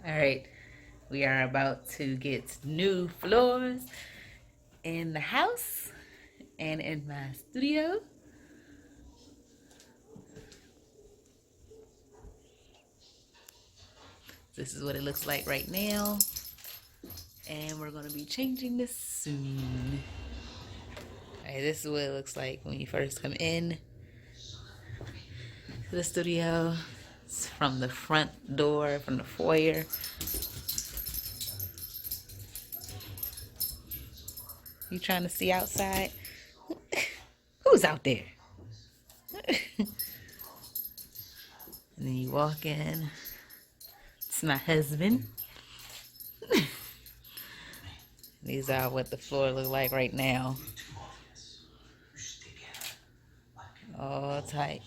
All right, we are about to get new floors in the house and in my studio. This is what it looks like right now, and we're gonna be changing this soon. All right, this is what it looks like when you first come in to the studio. It's from the front door, from the foyer. You trying to see outside? Who's out there? And then you walk in. It's my husband. These are what the floor look like right now. All tight.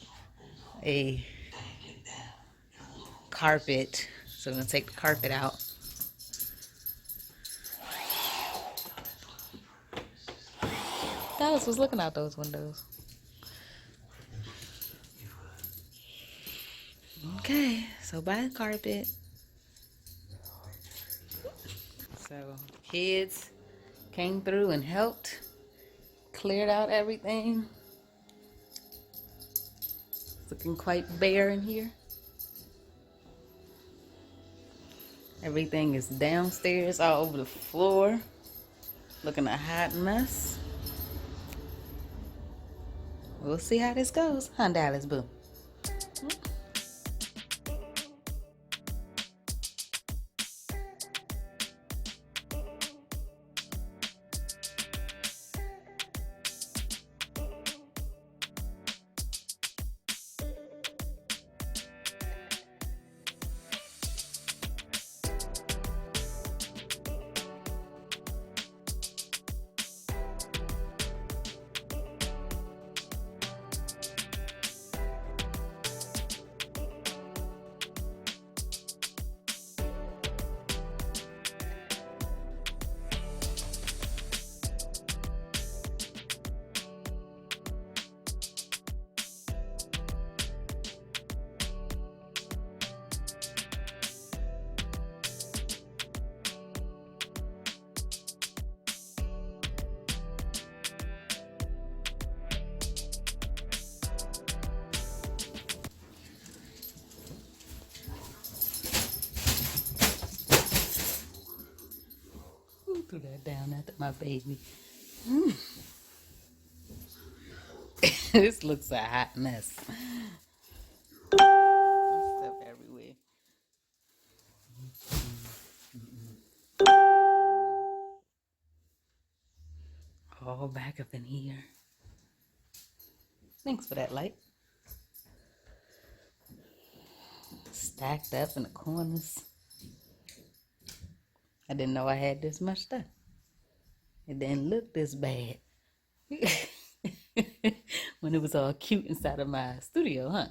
A carpet. So I'm gonna take the carpet out. Dallas was looking out those windows. Okay, so buy the carpet. So kids came through and helped, cleared out everything. It's looking quite bare in here. Everything is downstairs, all over the floor. Looking a hot mess. We'll see how this goes. Huh, Dallas, boo? Who threw that down after my baby? This looks a hot mess. Stuff everywhere. All back up in here. Thanks for that light. Stacked up in the corners. I didn't know I had this much stuff. It didn't look this bad. When it was all cute inside of my studio, huh?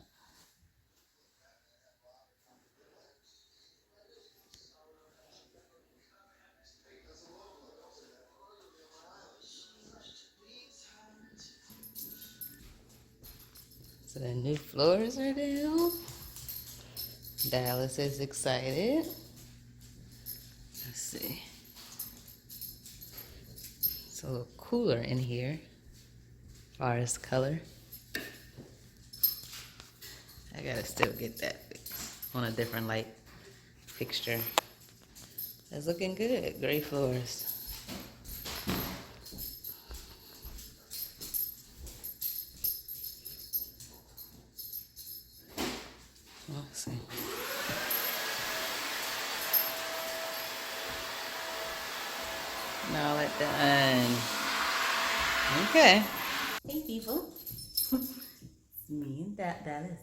So the new floors are down. Dallas is excited. Let's see. It's a little cooler in here as far as color. I gotta still get that fixed on a different light fixture. That's looking good. Gray floors. Let's see. All that done. Okay. Hey people. It's me and Dallas.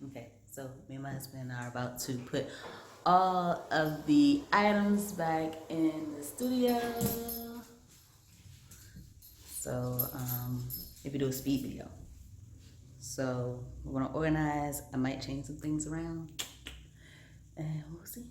Okay, so me and my husband are about to put all of the items back in the studio. So if you do a speed video. So we're gonna organize. I might change some things around and we'll see.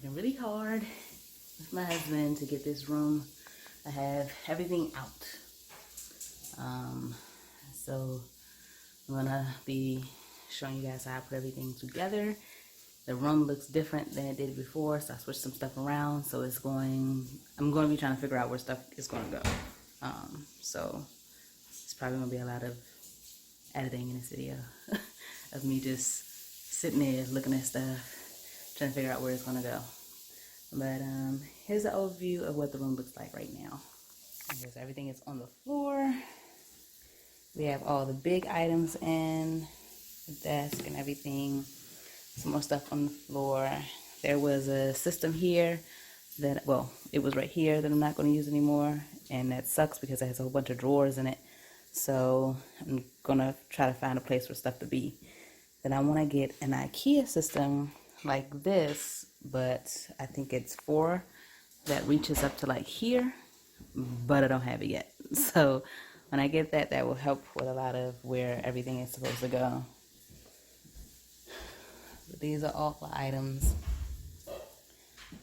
working really hard with my husband to get this room. I have everything out. So I'm gonna be showing you guys how I put everything together. The room looks different than it did before, so I switched some stuff around. So I'm going to be trying to figure out where stuff is going to go. So it's probably going to be a lot of editing in this video of me just sitting there looking at stuff, trying to figure out where it's going to go. But here's an overview of what the room looks like right now. Okay, so everything is on the floor. We have all the big items in the desk and everything. Some more stuff on the floor. There was a system here that, well, it was right here that I'm not going to use anymore, and that sucks because it has a whole bunch of drawers in it. So I'm going to try to find a place for stuff to be. Then I want to get an IKEA system like this, but I think it's 4 that reaches up to like here, but I don't have it yet. So when I get that, that will help with a lot of where everything is supposed to go. But these are all the items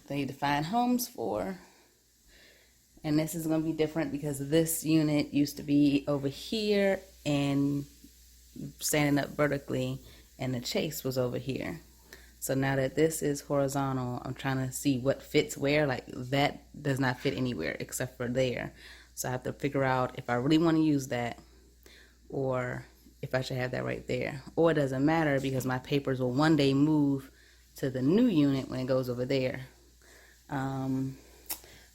they need to find homes for. And this is going to be different because this unit used to be over here and standing up vertically, and the chase was over here. So now that this is horizontal, I'm trying to see what fits where. Like that does not fit anywhere except for there. So I have to figure out if I really want to use that or if I should have that right there. Or it doesn't matter because my papers will one day move to the new unit when it goes over there. I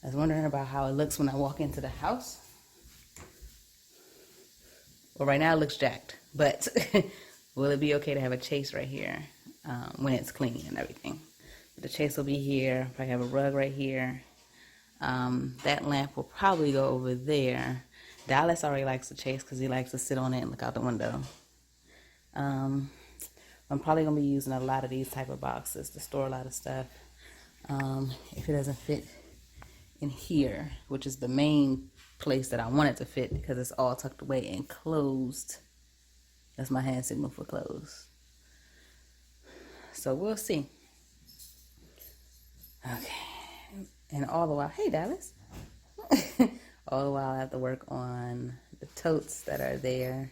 was wondering about how it looks when I walk into the house. Well, right now it looks jacked, but will it be okay to have a chase right here when it's clean and everything? The chase will be here. If I have a rug right here. That lamp will probably go over there. Dallas already likes the chase because he likes to sit on it and look out the window. I'm probably going to be using a lot of these type of boxes to store a lot of stuff. If it doesn't fit in here, which is the main place that I want it to fit because it's all tucked away and closed. That's my hand signal for closed. So we'll see. Okay. And all the while, hey Dallas. All the while I have to work on the totes that are there.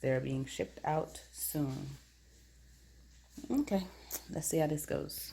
They're being shipped out soon. Okay, let's see how this goes.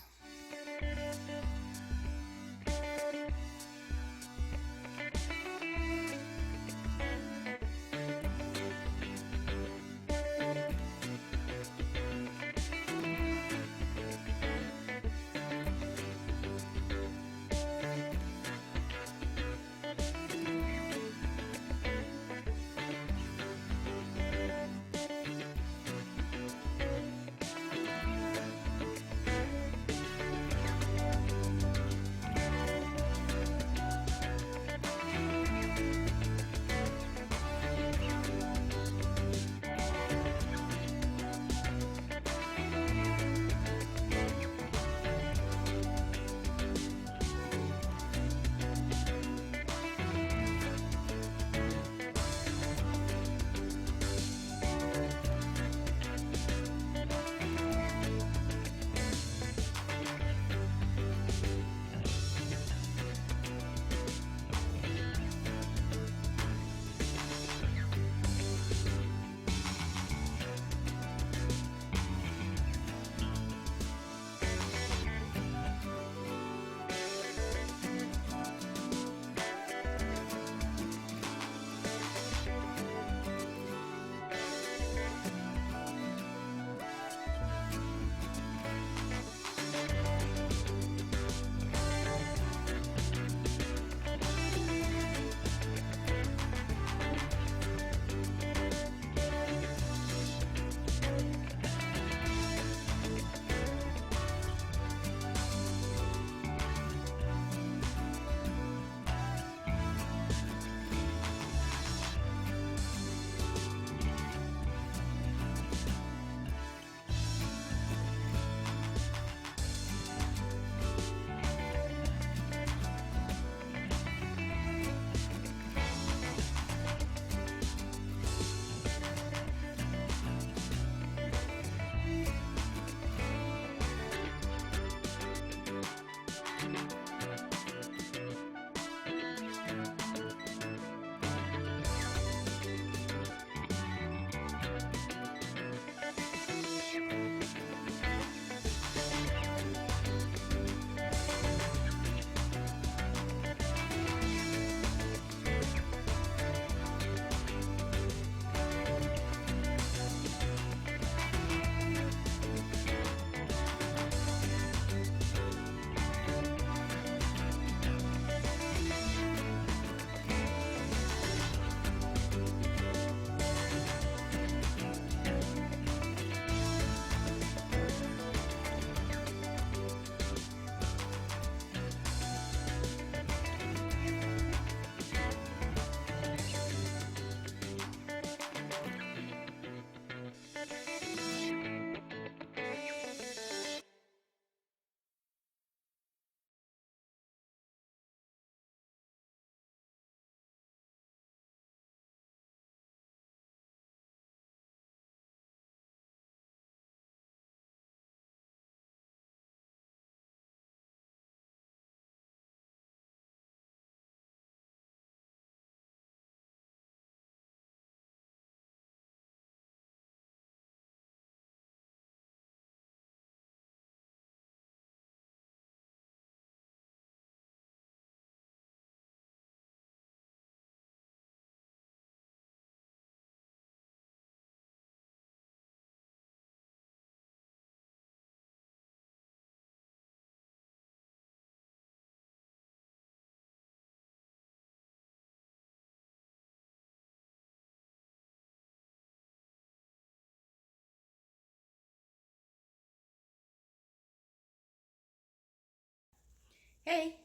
Hey,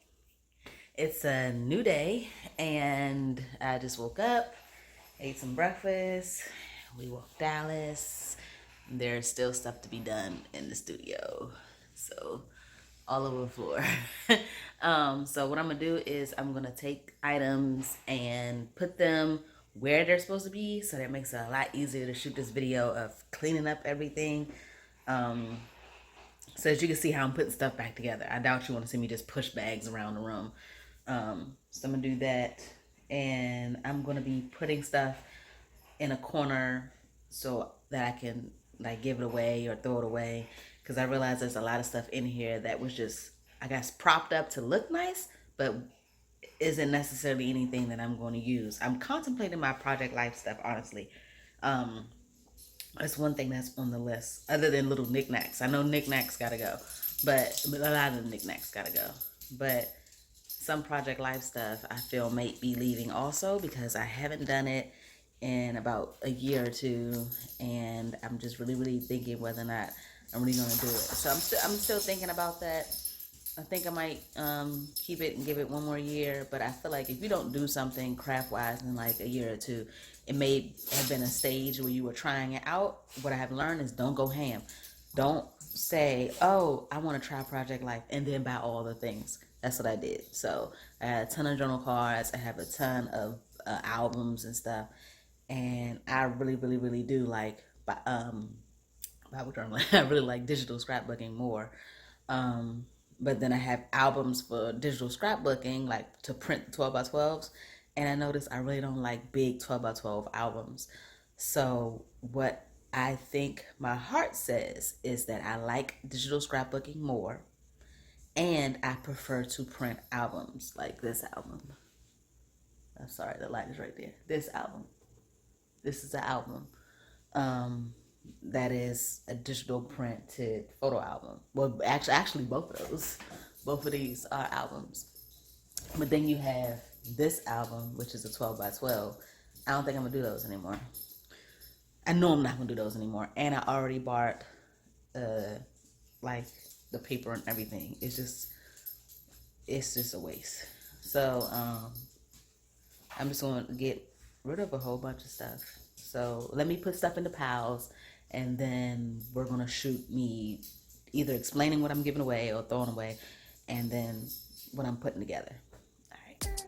it's a new day and I just woke up, ate some breakfast, we walked Dallas. There's still stuff to be done in the studio, so all over the floor. So what I'm gonna do is I'm gonna take items and put them where they're supposed to be, so that makes it a lot easier to shoot this video of cleaning up everything. So as you can see how I'm putting stuff back together. I doubt you want to see me just push bags around the room. So I'm gonna do that, and I'm gonna be putting stuff in a corner so that I can like give it away or throw it away, because I realize there's a lot of stuff in here that was just, I guess, propped up to look nice, but isn't necessarily anything that I'm going to use. I'm contemplating my project life stuff, honestly. That's one thing that's on the list, other than little knickknacks. I know knickknacks gotta go, but a lot of the knickknacks gotta go. But some project life stuff I feel may be leaving also, because I haven't done it in about a year or two, and I'm just really thinking whether or not I'm really gonna do it. So I'm still thinking about that. I think I might keep it and give it one more year, but I feel like if you don't do something craft wise in like a year or two, it may have been a stage where you were trying it out. What I have learned is don't go ham. Don't say, oh, I want to try Project Life and then buy all the things. That's what I did. So I had a ton of journal cards. I have a ton of albums and stuff. And I really do like Bible journaling. I really like digital scrapbooking more. But then I have albums for digital scrapbooking, like to print 12 by 12s. And I noticed I really don't like big 12 by 12 albums. So what I think my heart says is that I like digital scrapbooking more. And I prefer to print albums like this album. I'm sorry, the light is right there. This album. This is the album. That is a digital printed photo album. Well, actually both of those. Both of these are albums. But then you have this album, which is a 12 by 12. I don't think I'm gonna do those anymore. I know I'm not gonna do those anymore. And I already bought like the paper and everything. It's just a waste. So I'm just gonna get rid of a whole bunch of stuff. So let me put stuff into piles, and then we're gonna shoot me either explaining what I'm giving away or throwing away, and then what I'm putting together. All right.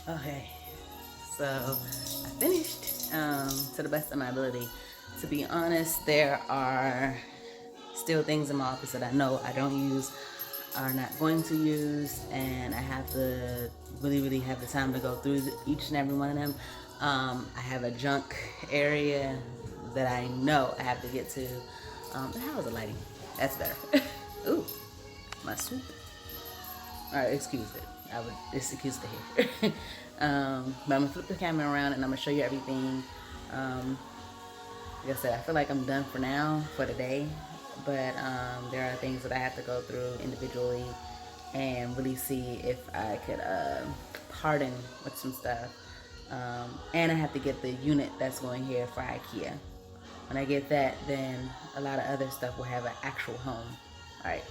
Okay, so I finished to the best of my ability. To be honest, there are still things in my office that I know I don't use, are not going to use, and I have to really have the time to go through each and every one of them. I have a junk area that I know I have to get to. How is the lighting? That's better. Ooh, my soup. All right, excuse it. I would just excuse the hair. But I'm gonna flip the camera around and I'm gonna show you everything. Like I said, I feel like I'm done for now for the day, but there are things that I have to go through individually and really see if I could pardon with some stuff. And I have to get the unit that's going here for IKEA. When I get that, then a lot of other stuff will have an actual home. All right,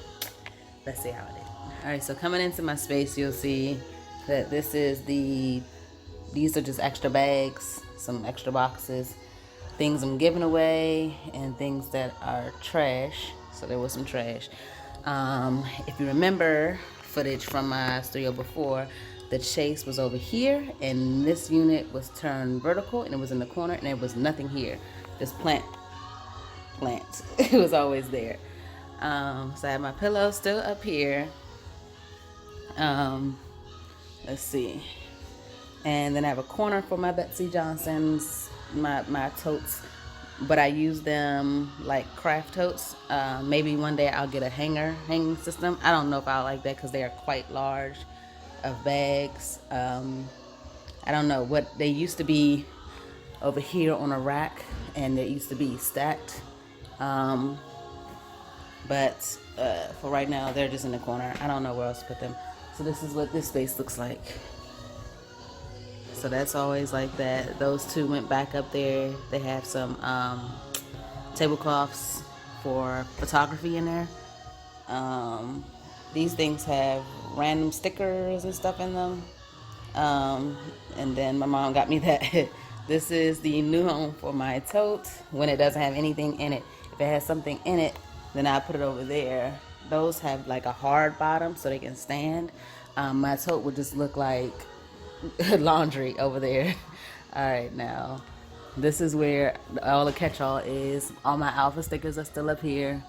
let's see how it is. All right, so coming into my space, you'll see that these are just extra bags, some extra boxes, things I'm giving away, and things that are trash. So there was some trash. If you remember footage from my studio before, the chase was over here, and this unit was turned vertical, and it was in the corner, and there was nothing here. Just plants. It was always there. So I have my pillow still up here. Let's see. And then I have a corner for my Betsy Johnsons, my totes, but I use them like craft totes. Maybe one day I'll get a hanging system. I don't know if I'll like that because they are quite large of bags. I don't know what they used to be over here on a rack, and they used to be stacked. But for right now, they're just in the corner. I don't know where else to put them. So this is what this space looks like. So that's always like that. Those two went back up there. They have some tablecloths for photography in there. These things have random stickers and stuff in them. And then my mom got me that. This is the new home for my tote when it doesn't have anything in it. If it has something in it, then I put it over there. Those have like a hard bottom so they can stand. My tote would just look like laundry over there. All right, now this is where all the catch-all is. All my alpha stickers are still up here.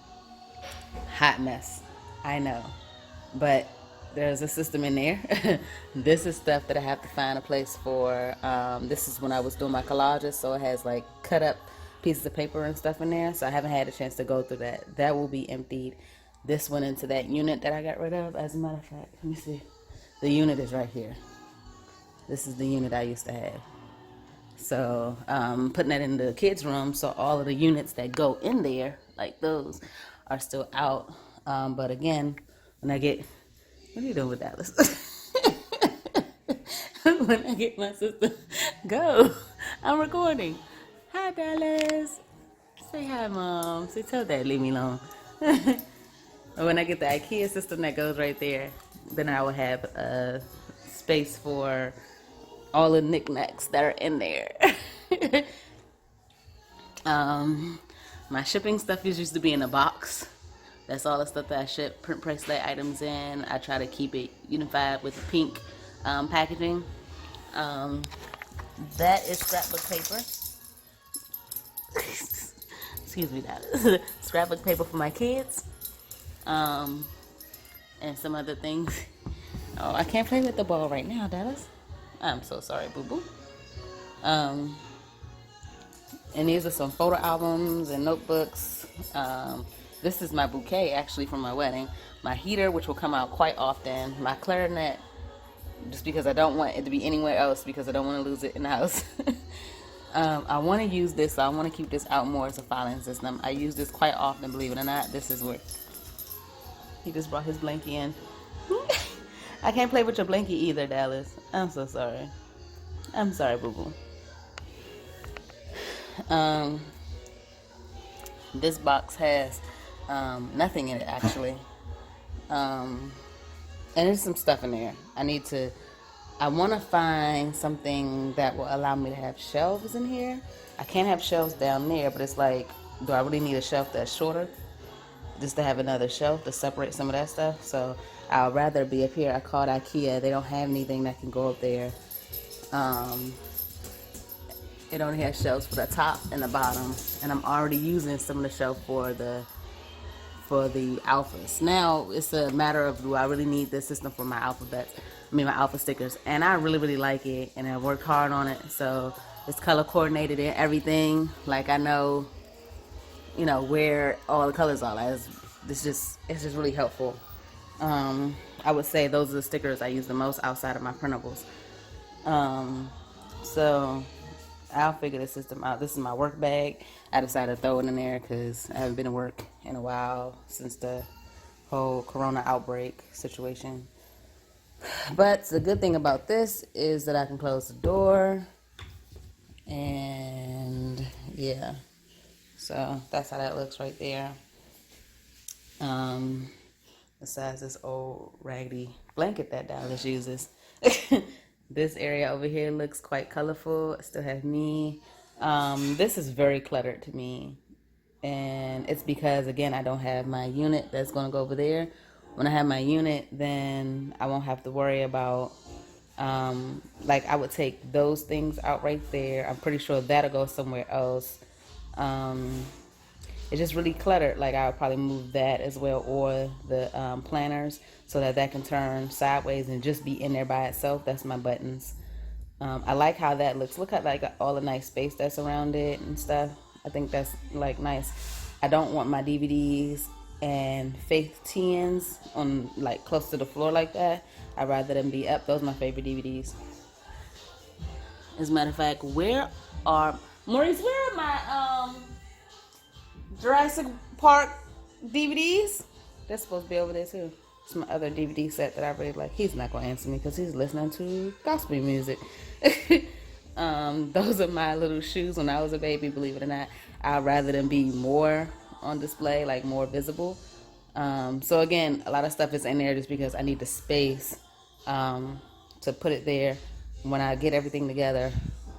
Hot mess, I know, but there's a system in there. This is stuff that I have to find a place for. This is when I was doing my collages, so it has like cut up pieces of paper and stuff in there, so I haven't had a chance to go through that. That will be emptied. This went into that unit that I got rid of. As a matter of fact, let me see. The unit is right here. This is the unit I used to have. So putting that in the kids' room, so all of the units that go in there, like those, are still out. But again, when I get, what are you doing with Dallas? When I get my sister, go. I'm recording. Hi, Dallas. Say hi, Mom. Say, tell Dad, leave me alone. When I get the IKEA system that goes right there, then I will have a space for all the knickknacks that are in there. My shipping stuff used to be in a box. That's all the stuff that I ship printprayslay items in. I try to keep it unified with the pink packaging. That is scrapbook paper. Excuse me, that is scrapbook paper for my kids. And some other things. Oh, I can't play with the ball right now, Dallas. I'm so sorry, boo-boo. And these are some photo albums and notebooks. This is my bouquet, actually, from my wedding. My heater, which will come out quite often. My clarinet, just because I don't want it to be anywhere else, because I don't want to lose it in the house. I want to use this, so I want to keep this out more as a filing system. I use this quite often, believe it or not. This is where he just brought his blankie in. I can't play with your blankie either, Dallas. I'm so sorry. I'm sorry, boo-boo. This box has nothing in it, actually. And there's some stuff in there. I want to find something that will allow me to have shelves in here. I can't have shelves down there, but it's like, do I really need a shelf that's shorter? Just to have another shelf to separate some of that stuff. So I'd rather be up here. I called IKEA. They don't have anything that can go up there. Um, it only has shelves for the top and the bottom, and I'm already using some of the shelf for the alphas. Now it's a matter of, do I really need this system for my alphabets? My alpha stickers, and I really like it, and I worked hard on it. So it's color coordinated and everything. Like I know, where all the colors are. Like it's just really helpful. I would say those are the stickers I use the most outside of my printables. So I'll figure the system out. This is my work bag. I decided to throw it in there because I haven't been to work in a while since the whole corona outbreak situation. But the good thing about this is that I can close the door. And yeah. So that's how that looks right there. Besides this old raggedy blanket that Dallas uses. This area over here looks quite colorful. It still has me. This is very cluttered to me. And it's because, again, I don't have my unit that's going to go over there. When I have my unit, then I won't have to worry about, like I would take those things out right there. I'm pretty sure that'll go somewhere else. It's just really cluttered. Like I'll probably move that as well, or the planners, so that can turn sideways and just be in there by itself. That's my buttons. I like how that looks. Look at like all the nice space that's around it and stuff. I think that's like nice. I don't want my DVDs and Faith 10s on like close to the floor like that. I'd rather them be up. Those are my favorite DVDs. As a matter of fact, where are Maurice? Where are my Jurassic Park DVDs? They're supposed to be over there too. It's my other DVD set that I really like. He's not gonna answer me because he's listening to gospel music. Those are my little shoes when I was a baby. Believe it or not, I'd rather them be more on display, like more visible. So again, a lot of stuff is in there just because I need the space to put it there. When I get everything together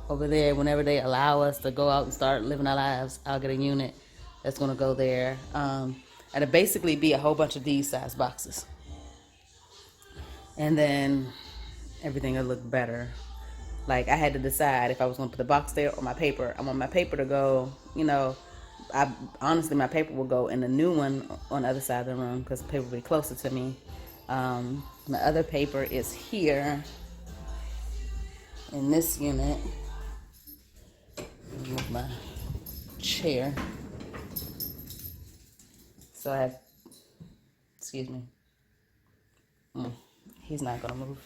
over there, whenever they allow us to go out and start living our lives, I'll get a unit that's gonna go there. And it'll basically be a whole bunch of these size boxes. And then everything will look better. Like I had to decide if I was gonna put the box there or my paper. I want my paper to go, honestly my paper will go in the new one on the other side of the room because the paper will be closer to me. My other paper is here in this unit. Move my chair. So I have, excuse me. He's not gonna move.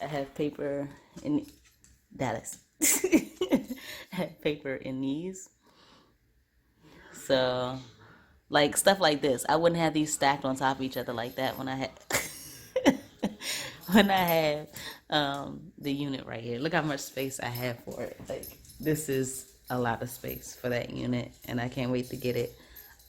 I have paper in Dallas. I have paper in these. So, like stuff like this, I wouldn't have these stacked on top of each other like that when I had when I have the unit right here. Look how much space I have for it. Like this is a lot of space for that unit, and I can't wait to get it.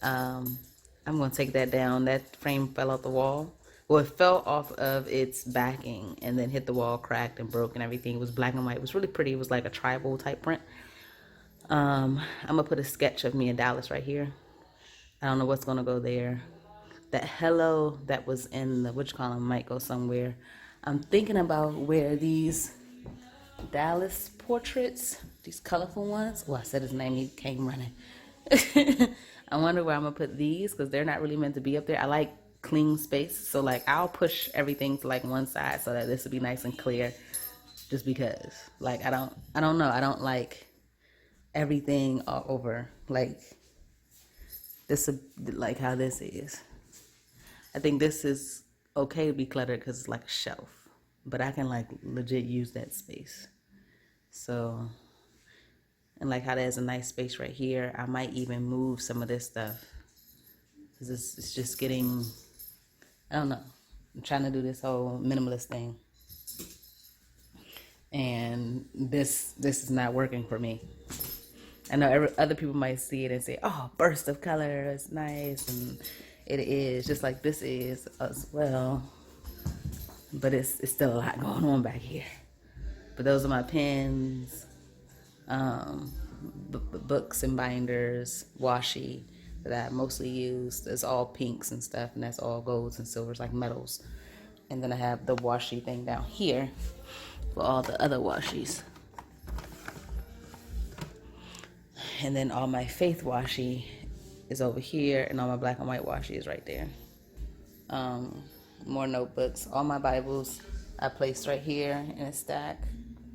I'm gonna take that down. That frame fell off the wall. Well, it fell off of its backing and then hit the wall, cracked and broke and everything. It was black and white. It was really pretty. It was like a tribal type print. I'm gonna put a sketch of me in Dallas right here. I don't know what's gonna go there. That hello that was in the which column might go somewhere. I'm thinking about where these Dallas portraits, these colorful ones. Well, I said his name. He came running. I wonder where I'm gonna put these because they're not really meant to be up there. I like clean space, so like I'll push everything to like one side so that this will be nice and clear. Just because, like I don't know. I don't like everything all over. Like this, like how this is. I think this is okay to be cluttered because it's like a shelf, but I can like legit use that space. So. And like how there's a nice space right here, I might even move some of this stuff. Because it's just getting, I don't know. I'm trying to do this whole minimalist thing. And this is not working for me. I know other people might see it and say, oh, burst of color, it's nice. And it is, just like this is as well. But it's still a lot going on back here. But those are my pens. Books and binders, washi that I mostly use. It's all pinks and stuff, and that's all golds and silvers, like metals. And then I have the washi thing down here. for all the other washies. And then all my faith washi is over here, and all my black and white washi is right there. More notebooks. All my Bibles I placed right here in a stack,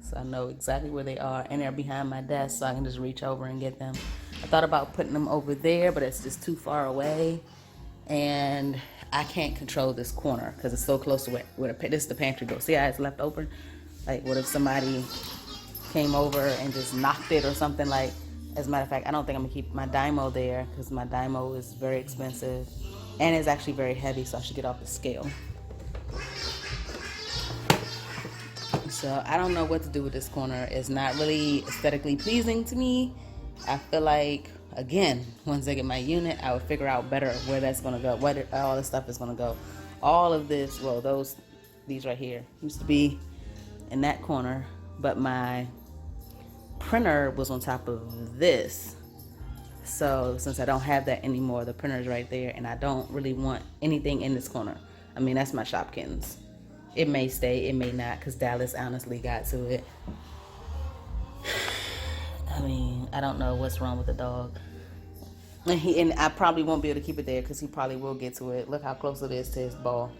so I know exactly where they are, and they're behind my desk, so I can just reach over and get them. I thought about putting them over there, but it's just too far away, and I can't control this corner because it's so close to where this is the pantry door. See how it's left open? Like, what if somebody came over and just knocked it or something? Like, as a matter of fact, I don't think I'm gonna keep my Dymo there because my Dymo is very expensive and it's actually very heavy, so I should get off the scale. So I don't know what to do with this corner. It's not really aesthetically pleasing to me. I feel like, again, once I get my unit, I would figure out better where that's gonna go, where all this stuff is gonna go. All of this, well, these right here used to be in that corner, but my printer was on top of this. So since I don't have that anymore, the printer's right there, and I don't really want anything in this corner. I mean, that's my Shopkins. It may stay, it may not, because Dallas honestly got to it. I mean, I don't know what's wrong with the dog. And I probably won't be able to keep it there because he probably will get to it. Look how close it is to his ball.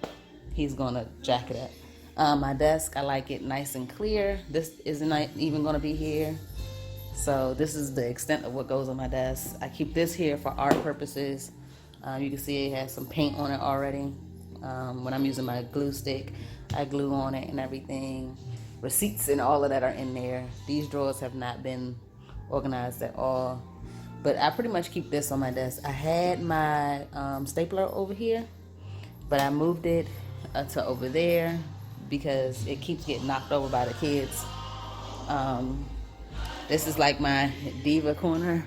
He's gonna jack it up. My desk, I like it nice and clear. This isn't even gonna be here. So this is the extent of what goes on my desk. I keep this here for art purposes. You can see it has some paint on it already. When I'm using my glue stick, I glue on it and everything. Receipts and all of that are in there. These drawers have not been organized at all. But I pretty much keep this on my desk. I had my stapler over here, but I moved it to over there because it keeps getting knocked over by the kids. This is like my diva corner.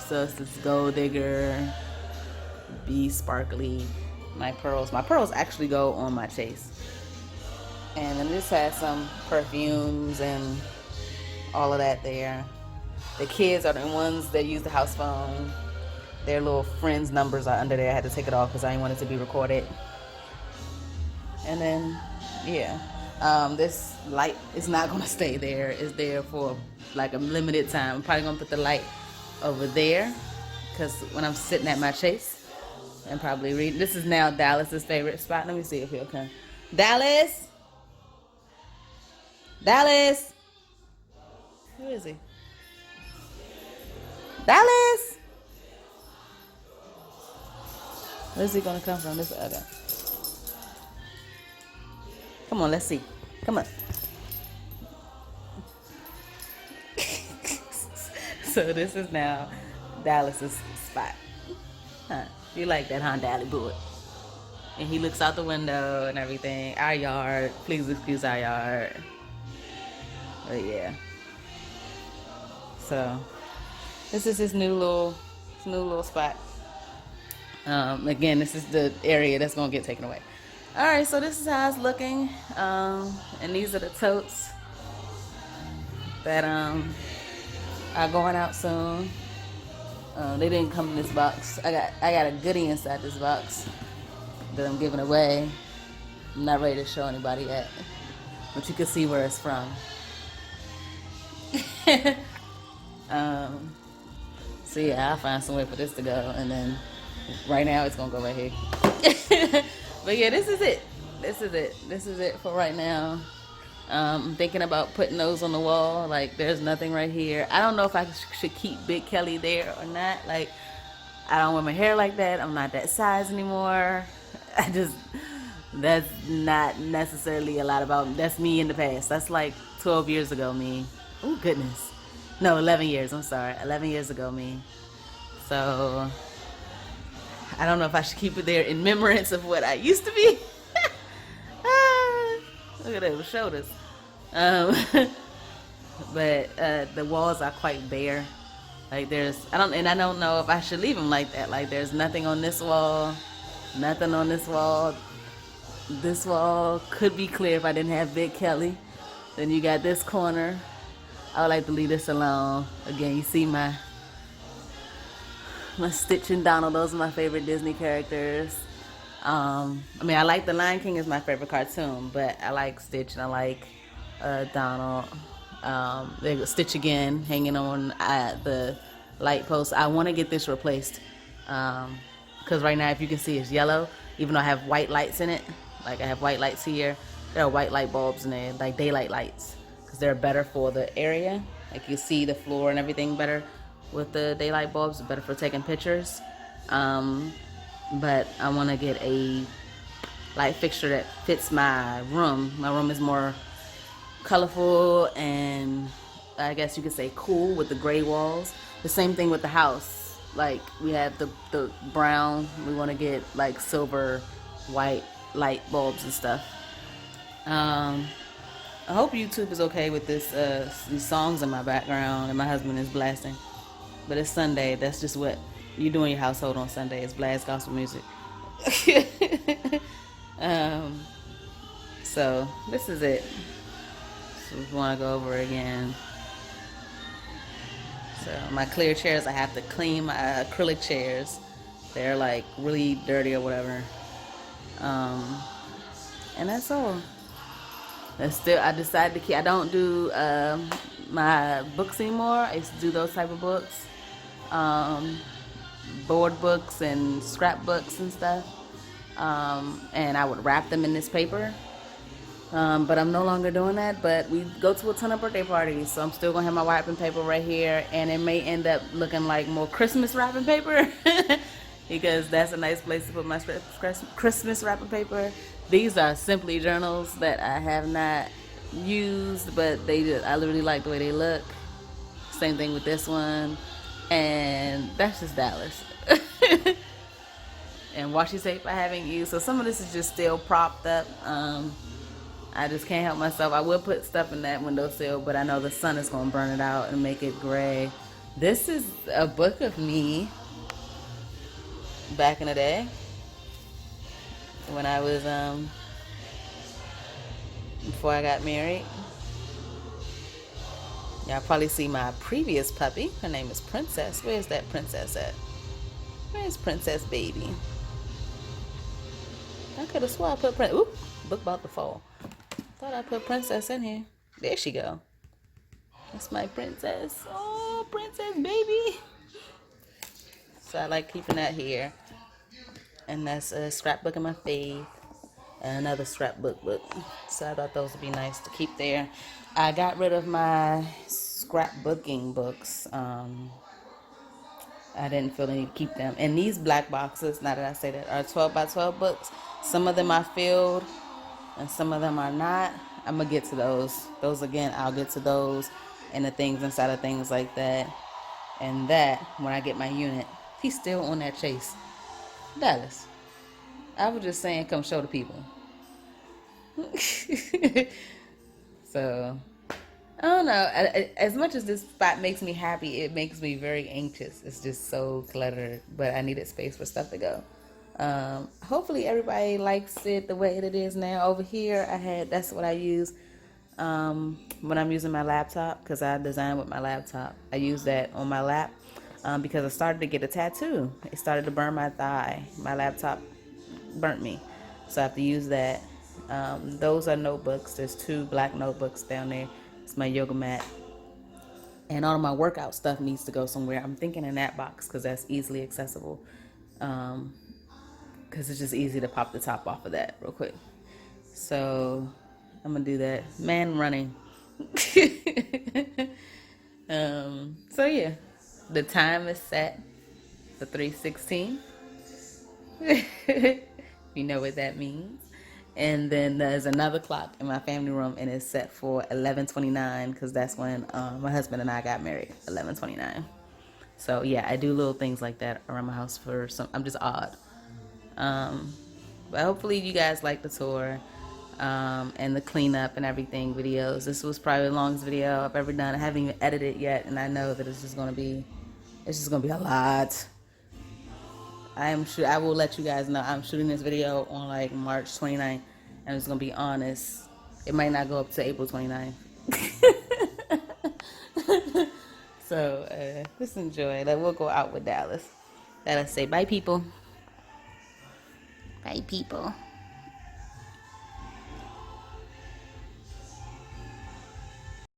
So it's this gold digger, be sparkly, my pearls. My pearls actually go on my chase. And then this has some perfumes and all of that there. The kids are the ones that use the house phone. Their little friends' numbers are under there. I had to take it off because I didn't want it to be recorded. And then, yeah. This light is not going to stay there. It's there for like a limited time. I'm probably going to put the light over there because when I'm sitting at my chase and probably read. This is now Dallas's favorite spot. Let me see if he'll come. Dallas! Dallas! Who is he? Dallas! Where's he gonna come from? This other. Come on, let's see. Come on. So this is now Dallas's spot. Huh. You like that, huh, Dally boy? And he looks out the window and everything. Our yard. Please excuse our yard. But yeah. So this is his new little spot. Again, this is the area that's gonna get taken away. All right, so this is how it's looking, and these are the totes that are going out soon. They didn't come in this box. I got a goodie inside this box that I'm giving away. I'm not ready to show anybody yet, but you can see where it's from. So yeah, I'll find some way for this to go, and then right now it's gonna go right here. But yeah, this is it. This is it for right now. I'm thinking about putting those on the wall. Like, there's nothing right here. I don't know if I should keep Big Kelly there or not. Like, I don't wear my hair like that. I'm not that size anymore. That's not necessarily a lot about me. That's me in the past. That's like 12 years ago me. Oh goodness. No, 11 years. I'm sorry. 11 years ago me. So I don't know if I should keep it there in remembrance of what I used to be. Look at those shoulders. But the walls are quite bare. Like I don't know if I should leave them like that. Like, there's nothing on this wall, nothing on this wall. This wall could be clear if I didn't have Big Kelly. Then you got this corner. I would like to leave this alone. Again, you see my Stitch and Donald. Those are my favorite Disney characters. I mean, I like The Lion King is my favorite cartoon, but I like Stitch and I like Donald. They Stitch Again hanging on the light post. I want to get this replaced because right now, if you can see, it's yellow. Even though I have white lights in it, like I have white lights here, there are white light bulbs in there, like daylight lights, because they're better for the area. Like you see the floor and everything better with the daylight bulbs. Better for taking pictures. But I want to get a light fixture that fits my room. My room is more colorful and I guess you could say cool with the gray walls. The same thing with the house. Like we have the brown. We want to get like silver, white light bulbs and stuff. I hope YouTube is okay with this these songs in my background and my husband is blasting. But it's Sunday. That's just what you do in your household on Sunday. Is blast gospel music. So this is it. So we want to go over again. So my clear chairs, I have to clean my acrylic chairs. They're like really dirty or whatever. And that's all. And still, I decided to keep. I don't do my books anymore. I used to do those type of books, board books and scrapbooks and stuff. And I would wrap them in this paper. But I'm no longer doing that. But we go to a ton of birthday parties, so I'm still gonna have my wrapping paper right here, and it may end up looking like more Christmas wrapping paper because that's a nice place to put my Christmas wrapping paper. These are Simply journals that I have not used, but I really like the way they look. Same thing with this one, and that's just Dallas. And washi tape I haven't used, so some of this is just still propped up. I just can't help myself. I will put stuff in that windowsill, but I know the sun is going to burn it out and make it gray. This is a book of me back in the day when I was, before I got married. Y'all probably see my previous puppy. Her name is Princess. Where's that princess at? Where's Princess Baby? I could have swore I put Princess. Oop, book about to fall. Thought I put Princess in here. There she go. That's my princess. Oh, Princess Baby. So I like keeping that here. And that's a scrapbook of my faith. And another scrapbook book. So I thought those would be nice to keep there. I got rid of my scrapbooking books. I didn't feel the need to keep them. And these black boxes, now that I say that, are 12 by 12 books. Some of them are filled and some of them are not. I'm going to get to those. Those again, I'll get to those and the things inside of things like that. And that, when I get my unit, he's still on that chase. Dallas, I was just saying, come show the people. So, I don't know. As much as this spot makes me happy, it makes me very anxious. It's just so cluttered, but I needed space for stuff to go. Hopefully everybody likes it the way it is now. Over here, that's what I use when I'm using my laptop, because I design with my laptop. I use that on my lap because I started to get a tattoo. It started to burn my thigh. My laptop burnt me, so I have to use that. Those are notebooks. There's 2 black notebooks down there. It's my yoga mat. And all of my workout stuff needs to go somewhere. I'm thinking in that box because that's easily accessible. Because it's just easy to pop the top off of that real quick. So I'm going to do that. Man running. So yeah, the time is set for 3:16. You know what that means. And then there's another clock in my family room, and it's set for 11:29 because that's when my husband and I got married. 11:29. So yeah, I do little things like that around my house for some. I'm just odd. But hopefully you guys like the tour and the cleanup and everything videos. This was probably the longest video I've ever done. I haven't even edited yet, and I know that it's just gonna be a lot. I will let you guys know I'm shooting this video on like March 29th. I'm just gonna be honest. It might not go up to April 29th. So just enjoy. Like, we'll go out with Dallas. Let us say bye, people. Bye, people.